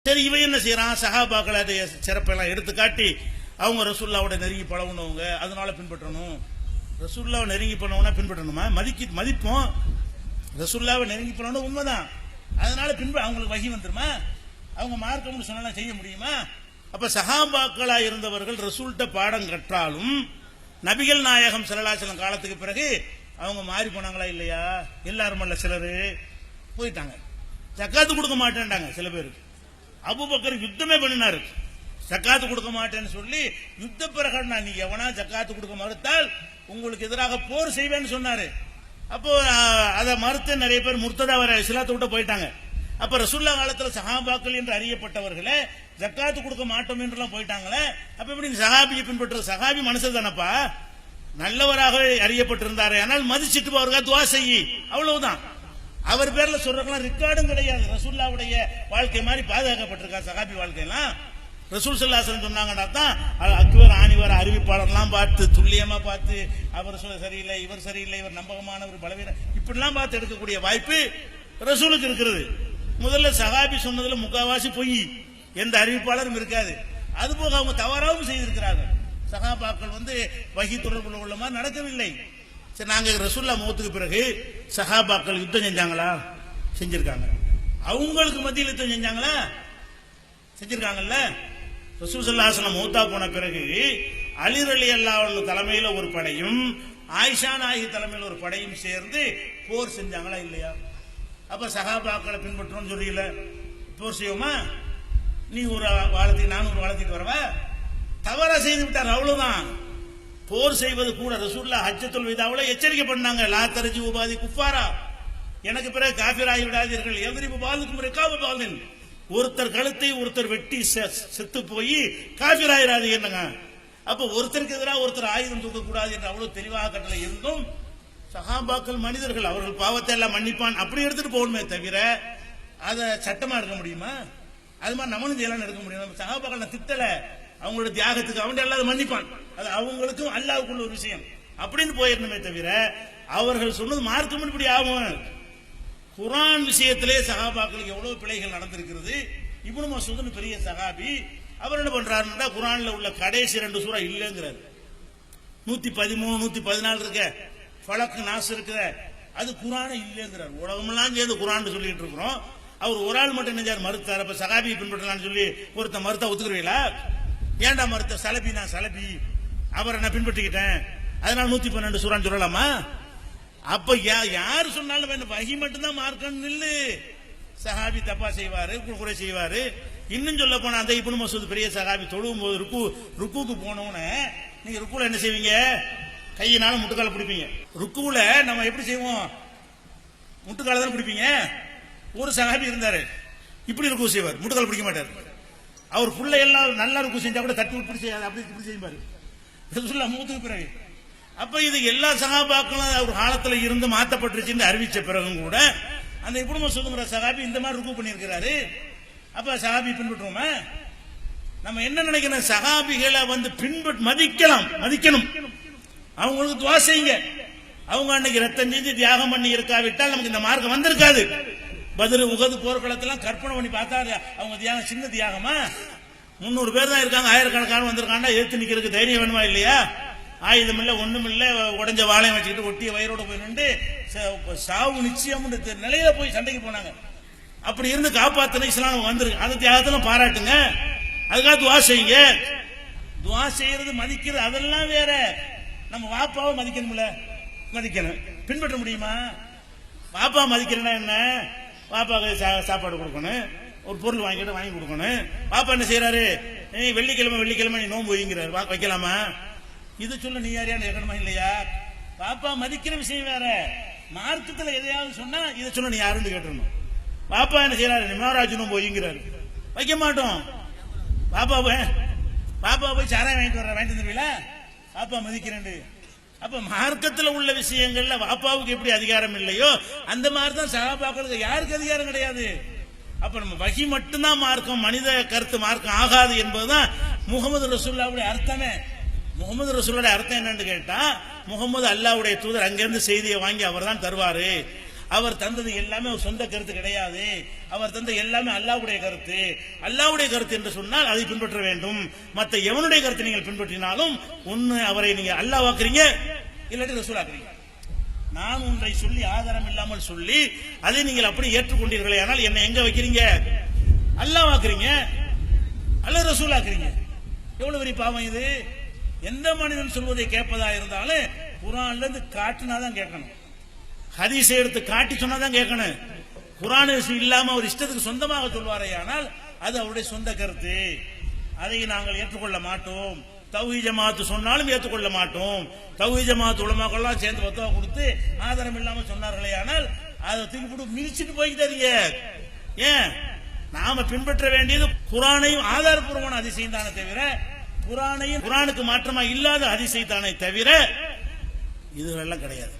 சரி, இவன் என்ன செய்யறான்? சஹாபாக்களுடைய சிறப்பெல்லாம் எடுத்து காட்டி அவங்க ரசூலுல்லாவோட நெருங்கி பழகுனவங்க, அதனால பின்பற்றணும். ரசூலுல்லாவை நெருங்கி பழகுனா பின்பற்றணுமா? மதிப்போம். ரசூலுல்லாவை நெருங்கி பழகணும் உண்மைதான். அதனால அவங்களுக்கு வகி வந்துருமா? அவங்க மார்க்கம்னு சொன்னா செய்ய முடியுமா? அப்ப சஹாபாக்களா இருந்தவர்கள் ரசூல்கிட்ட பாடம் கற்றாலும் நபிகள் நாயகம் ஸல்லல்லாஹு அலைஹி வஸல்லம் காலத்துக்கு பிறகு அவங்க மாறி போனாங்களா இல்லையா? எல்லாரும் அல்ல, சிலர் போயிட்டாங்க. ஜக்காத்து கொடுக்க மாட்டேன்டாங்க சில பேருக்கு. அபூபக்கர் யுத்தமே பண்ணினாரு, ஜக்காத்து கொடுக்க மாட்டேன்னு சொல்லி யுத்த பிரகடனா, நீ எவனா ஜக்காத்து கொடுக்க மறுத்தால் உங்களுக்கு எதிராக போர் செய்வேன்னு சொன்னாரு. அப்போ அதை மறுத்து நிறைய பேர் முர்த்ததா வர இஸ்லாத்தை விட்டு போயிட்டாங்க. அப்ப ரசூலுல்லாஹ் காலத்துல சஹாபாக்கள் என்று அறியப்பட்டவர்களே ஜக்காத்து கொடுக்க மாட்டோம் என்றெல்லாம் போயிட்டாங்களே. அப்ப எப்படி சஹாபியை பின்பற்ற? சஹாபி மனுஷன் தானப்பா, நல்லவராக அறியப்பட்டிருந்தாரு. ஆனால் மதிச்சிட்டு அவருக்கா துவா செய்யி, அவ்வளவுதான். அவர் பேர்ல சொல்றதுலாம் ரெக்கார்டும் கிடையாது. ரசூலுல்லாஹ்வுடைய வாழ்க்கை மாதிரி பாதுகாக்கப்பட்டிருக்கா சஹாபி வாழ்க்கையெல்லாம்? ரசூல் ஸல்லல்லாஹு அலைஹி வஸல்லம் சொன்னாங்கன்னா தான் அக்பர் ஆணிவர அறிவிப்பாளர்லாம் பார்த்து துல்லியமா பார்த்து அவர் சொல்ல சரியில்லை, இவர் சரியில்லை, இவர் நம்பகமானவர், பலவீனம், இப்படிலாம் பார்த்து எடுக்கக்கூடிய வாய்ப்பு ரசூலுக்கு இருக்கிறது. முதல்ல சஹாபி சொன்னதுல முக்காவாசி பொய், எந்த அறிவிப்பாளரும் இருக்காது. அதுபோக அவங்க தவறாகவும் செய்திருக்கிறார்கள். சஹாபாக்கள் வஹி தொடர்புல உள்ள மாதிரி நடக்கவில்லை. சரி, நாங்க ரசூலுல்லாஹ் மௌத்துக்கு பிறகு சஹாபாக்கள் யுத்தம் செஞ்சாங்களா? செஞ்சிருக்காங்க. அவங்களுக்கு மத்தியில் யுத்தம் செஞ்சாங்களா? செஞ்சிருக்காங்கல்ல. ரசூல் ஸல்லல்லாஹு அலைஹி வஸல்லம் மௌத்தா போன பிறகு அலி ரலியல்லாஹு அன்ஹு தலைமையில ஒரு படையும் ஆயிஷா நாயகி தலைமையில் ஒரு படையும் சேர்ந்து போர் செஞ்சாங்களா இல்லையா? அப்ப சஹாபாக்களை பின்பற்றோம்னு சொல்லியில போர் செய்வோமா? நீ ஒரு வாழத்தை நான் ஒரு வாழத்திட்டு வரவா? தவறா செய்து விட்டார், அவ்வளவுதான். போர் செய்வது கூட ரசூலுல்லாஹ் ஹஜ்ஜத்துல் விதாவுல எச்சரிக்கை பண்ணாங்க, லா தர்ஜி உபாதி குஃபாரா, எனக்கு பிறகு காஃபிராகி விடாதீர்கள், எவ்ரிபு பாலுக்கும் ரிகாப பாலின், ஒருத்தர் கழுத்தை ஒருத்தர் வெட்டி செத்து போய் காஃபிராயிராது என்னங்க. அப்ப ஒருத்தருக்கு எதிராக ஒருத்தர் ஆயுதம் தூக்கக்கூடாது என்று அவ்வளவு தெளிவாக கட்டளை இருந்தும் சஹாபாக்கள் மனிதர்கள், அவர்கள் பாவத்தை எல்லாம் மன்னிப்பான் அப்படி எடுத்துட்டு போகணுமே தவிர அதை சட்டமா எடுக்க முடியுமா? அது மாதிரி நம்மளும் செய்யலாம் எடுக்க முடியும். சஹாபாக்கள் திட்டல, அவங்களோட தியாகத்துக்கு அவன் எல்லாம் மன்னிப்பான், அது அவங்களுக்கும் அல்லாஹ்வுக்குள்ள ஒரு விஷயம் அப்படின்னு போயிடணுமே தவிர அவர்கள் சொன்னது மார்க்கம் இப்படி ஆகும். குர்ஆன் விஷயத்திலே சஹாபாக்களுக்கு எவ்வளவு பிழைகள் நடந்திருக்கிறது. இப்னு மஸ்ஊத் பெரிய சஹாபி, அவர் என்ன பண்றாருன்னா குர்ஆன்ல உள்ள கடைசி 2 சூரா இல்லங்கிறார். 113 114 இருக்க ஃபலக் நாஸ் இருக்கிற அது குர்ஆனே இல்லங்கிறார். உலகமெல்லாம் சேர்ந்து குர்ஆன் சொல்லிட்டு இருக்கிறோம். அவர் ஒரு ஆள் மட்டும் என்ன மறுத்தார். அப்ப சஹாபியை பின்பற்றலாம்னு சொல்லி ஒருத்த மறுத்தா ஒத்துக்குறீங்களா? ஏன்டா மறுத்த? சலபி, நான் சலபி, அவரை நான் பின்பற்றிக்கிட்டேன், அதனால 112 சூரான்னு சொல்லலாமா? அப்ப யாரு சொன்னாலும் என்ன வஹி மட்டும்தான் மார்க்கம் இல்லு. சஹாபி தப்பா செய்வாரு, குறை செய்வாரு. இன்னும் சொல்ல போனா அந்த இப்னு மஸ்ஊத் பெரிய சஹாபி தொழுவும் போது ருக்குவுக்கு போனோன்னு நீங்க ருக்குல என்ன செய்வீங்க? கையினால முட்டுக்கால பிடிப்பீங்க. ருக்குவுல நம்ம எப்படி செய்வோம்? முட்டுக்கால தான் பிடிப்பீங்க. ஒரு சஹாபி இருந்தாரு, இப்படி ருக்கு செய்வார், முட்டுக்கால பிடிக்க மாட்டார். அவர் புள்ள எல்லாம் நல்லா ருக்கு செஞ்சா கூட தட்டு இப்படி செய்யாது, அப்படி இப்படி செய்வாரு ரசூலுல்லாஹ் மௌத்துக்கு பிறகு. அப்ப இது எல்லா சஹாபாக்களும் ஒரு காலத்துல இருந்து மாத்தப்பட்டுருச்சுன்னு அறிவிச்ச பிறகும் கூட அந்த இப்னு மஸ்ஊத் சஹாபி இந்த மாதிரி ருக்கு பண்ணியிருக்கிறாரு. அப்ப சஹாபி பின்பற்றுவோமா? நம்ம என்ன நினைக்கணும்? சஹாபிகளை மதிக்கணும், அவங்களுக்கு துவா செய்யுங்க. அவங்க அன்னைக்கு ரத்தம் செஞ்சு தியாகம் பண்ணி இருக்காவிட்டால் நமக்கு இந்த மார்க்கம் வந்திருக்காது. பத்ர் உஹது போர்க்களத்தெல்லாம் கற்பனை பண்ணி பார்த்தா அவங்க தியாகம் சின்ன தியாகமா? 300 பேர் தான் இருக்காங்க, ஆயிரக்கணக்கான வந்திருக்காங்க. எடுத்து நிக்கிறதுக்கு தைரியம் வேணுமா இல்லையா? ஆயுதம் இல்ல, ஒண்ணும் இல்ல, உடஞ்ச வாழையும் வச்சுக்கிட்டு ஒட்டிய வயிறோட போய் நின்று சாவு நிச்சயம் நிலையில போய் சண்டைக்கு போனாங்க. அப்படி இருந்து காப்பாத்தின இஸ்லாம் வந்திருக்கு. அந்த தியாகத்துல பாராட்டுங்க, அதுக்காக துவா செய்யுங்க. துவா செய்யறது மதிக்கிறது அதெல்லாம் வேற. நம்ம வாப்பாவை மதிக்கணும்ல, மதிக்கணும். பின்பற்ற முடியுமா? பாப்பா மதிக்கிறேன்னா என்ன? பாப்பாவுக்கு சாப்பாடு கொடுக்கணும், ஒரு பொருள் வாங்கி கொடுக்கணும். பாப்பா என்ன செய்யறாரு? வெள்ளிக்கிழமை நீ நோன்பு வைங்கிறாரு, வைக்கலாமா? இது சொல்ல நீ யாரையான்னு கேட்கணுமா இல்லையா? பாப்பா மதிக்கிற விஷயம் வேற. மார்க்கத்துல எதையாவது சொன்னா இதை சொல்ல நீ யாருன்னு கேட்டணும். பாப்பா என்ன செய்யறாரு? நிமாராஜ் நோன்பு வைங்கிறாரு, வைக்க மாட்டோம். பாப்பா போய் சாராயம் வாங்கிட்டு வந்துருவீங்களா? பாப்பா மதிக்கிறேன். அப்ப மார்க்கத்தில் உள்ள விஷயங்கள்ல வாப்பாவுக்கு எப்படி அதிகாரம் இல்லையோ அந்த மாதிரிதான் சஹாபாக்களுக்கு யாருக்கு அதிகாரம் கிடையாது. அப்ப நம்ம வஹி மட்டும்தான் மார்க்கம், மனித கருத்து மார்க்கம் ஆகாது என்பதுதான் முகமது ரசூலுல்லாஹ்வுடைய அர்த்தமே. முகமது ரசூலுல்லாஹ்வுடைய அர்த்தம் என்னன்னு கேட்டா, முகமது அல்லாஹ்வுடைய தூதர், அங்கிருந்து செய்தியை வாங்கி அவர் தான் தருவாரு. அவர் தந்தது எல்லாமே ஒரு சொந்த கருத்து கிடையாது, அவர் தந்த எல்லாமே அல்லாஹ்வுடைய கருத்து. அல்லாஹ்வுடைய கருத்து என்று சொன்னால் அதை பின்பற்ற வேண்டும். மற்ற எவனுடைய கருத்தை நீங்கள் பின்பற்றினாலும் ஒன்னு அவரை நீங்க அல்லாஹ் ஆக்குறீங்க, இல்லாட்டி ரசூல் ஆக்குறீங்க. நான் ஒன்றை சொல்லி ஆதாரம் இல்லாமல் சொல்லி அதை நீங்கள் அப்படி ஏற்றுக்கொண்டீர்களே, ஆனால் என்ன எங்க வைக்கிறீங்க? அல்லாஹ் ஆக்குறீங்க, அல்லாஹ் ரசூல் ஆக்குறீங்க. எவ்வளவு பெரிய பாவம் இது! எந்த மனிதன் சொல்வதை கேட்பதா இருந்தாலும் குர்ஆன்ல இருந்து காட்டினாதான் கேட்கணும், ஹதீஸை எடுத்து காட்டி சொன்னாதான் கேட்கணும். குர்ஆன் இல்லாம அவர் இஷ்டத்துக்கு சொந்தமாக சொல்வாரே ஆனால் அது அவருடைய சொந்த கருத்து, அதை நாங்கள் ஏற்றுக்கொள்ள மாட்டோம். தௌஹீத் ஜமாத் சொன்னாலும் ஏற்றுக்கொள்ள மாட்டோம். தௌஹீத் ஜமாத் உலமாக்கெல்லாம் சேர்ந்து ஃபத்வா கொடுத்து ஆதாரம் இல்லாம சொன்னார்களே ஆனால் அதை தூக்கி போட்டு மிதிச்சிட்டு போய்கிட்டாதீங்க. ஏன்? நாம பின்பற்ற வேண்டியது குர்ஆனையும் ஆதாரபூர்வமான ஹதீஸையும் தானே தவிர, குர்ஆனையும் குர்ஆனுக்கு மாற்றமா இல்லாத ஹதீஸை தானே தவிர இதுகளெல்லாம் கிடையாது.